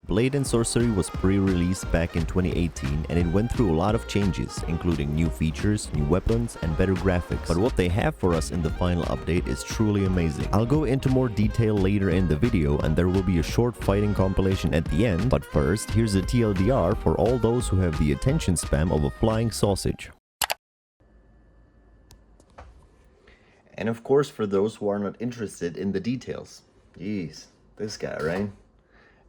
Blade and Sorcery was pre-released back in 2018 and it went through a lot of changes, including new features, new weapons, and better graphics. But what they have for us in the final update is truly amazing. I'll go into more detail later in the video and there will be a short fighting compilation at the end, but first, here's a TLDR for all those who have the attention span of a flying sausage. And of course, for those who are not interested in the details. Jeez, this guy, right?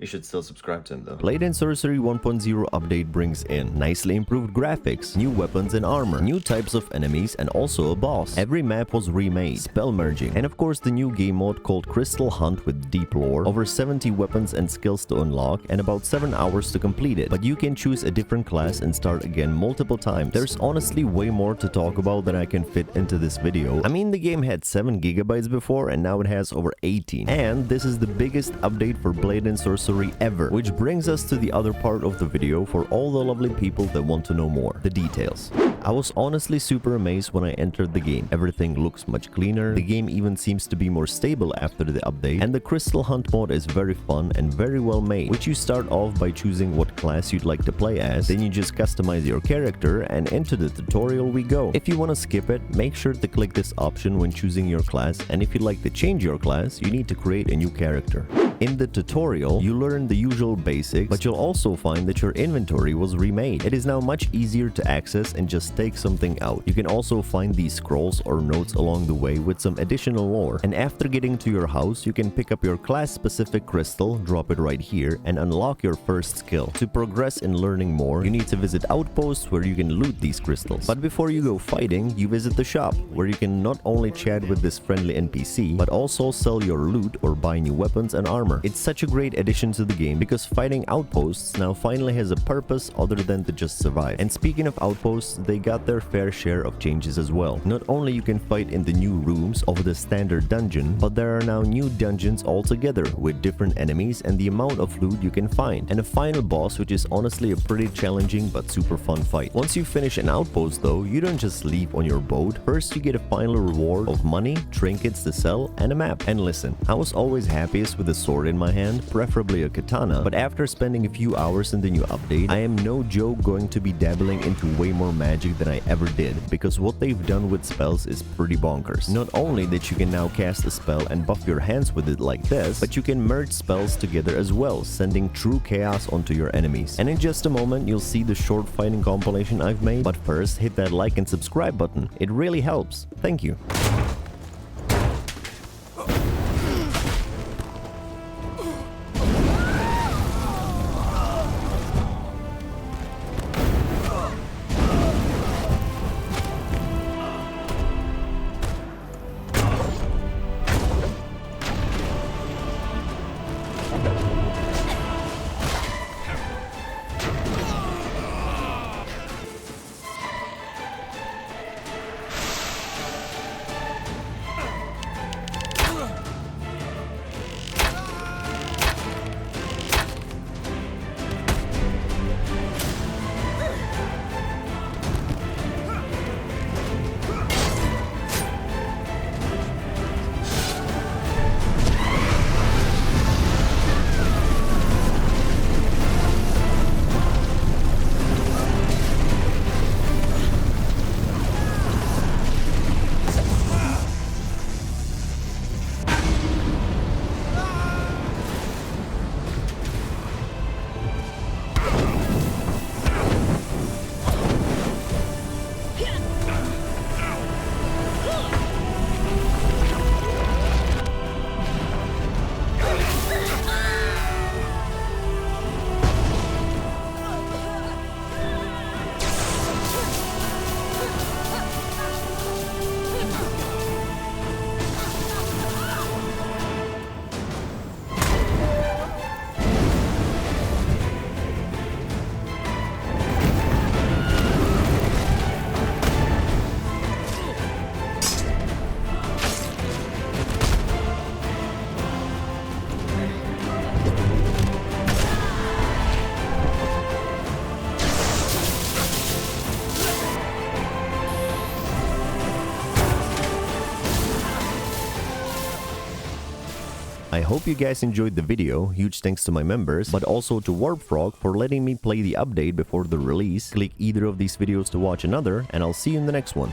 You should still subscribe to him though. Blade and Sorcery 1.0 update brings in nicely improved graphics, new weapons and armor, new types of enemies, and also a boss. Every map was remade, spell merging, and of course the new game mode called Crystal Hunt with deep lore, over 70 weapons and skills to unlock, and about 7 hours to complete it. But you can choose a different class and start again multiple times. There's honestly way more to talk about than I can fit into this video. I mean, the game had 7 GB before and now it has over 18. And this is the biggest update for Blade and Sorcery ever, which brings us to the other part of the video for all the lovely people that want to know more, the details. I was honestly super amazed when I entered the game. Everything looks much cleaner, the game even seems to be more stable after the update, and the Crystal Hunt mode is very fun and very well made, which you start off by choosing what class you'd like to play as, then you just customize your character and into the tutorial we go. If you want to skip it, make sure to click this option when choosing your class, and if you'd like to change your class, you need to create a new character. In the tutorial, you learn the usual basics, but you'll also find that your inventory was remade. It is now much easier to access and just take something out. You can also find these scrolls or notes along the way with some additional lore. And after getting to your house, you can pick up your class-specific crystal, drop it right here, and unlock your first skill. To progress in learning more, you need to visit outposts where you can loot these crystals. But before you go fighting, you visit the shop, where you can not only chat with this friendly NPC, but also sell your loot or buy new weapons and armor. It's such a great addition to the game because fighting outposts now finally has a purpose other than to just survive. And speaking of outposts, they got their fair share of changes as well. Not only you can fight in the new rooms of the standard dungeon, but there are now new dungeons altogether with different enemies and the amount of loot you can find. And a final boss which is honestly a pretty challenging but super fun fight. Once you finish an outpost though, you don't just leave on your boat. First you get a final reward of money, trinkets to sell, and a map. And listen, I was always happiest with a sword in my hand, preferably a katana, but after spending a few hours in the new update, I am no joke going to be dabbling into way more magic than I ever did, because what they've done with spells is pretty bonkers. Not only that you can now cast a spell and buff your hands with it like this, but you can merge spells together as well, sending true chaos onto your enemies. And in just a moment, you'll see the short fighting compilation I've made, but first hit that like and subscribe button. It really helps. Thank you. hope you guys enjoyed the video. Huge thanks to my members, but also to Warpfrog for letting me play the update before the release. Click either of these videos to watch another, and I'll see you in the next one.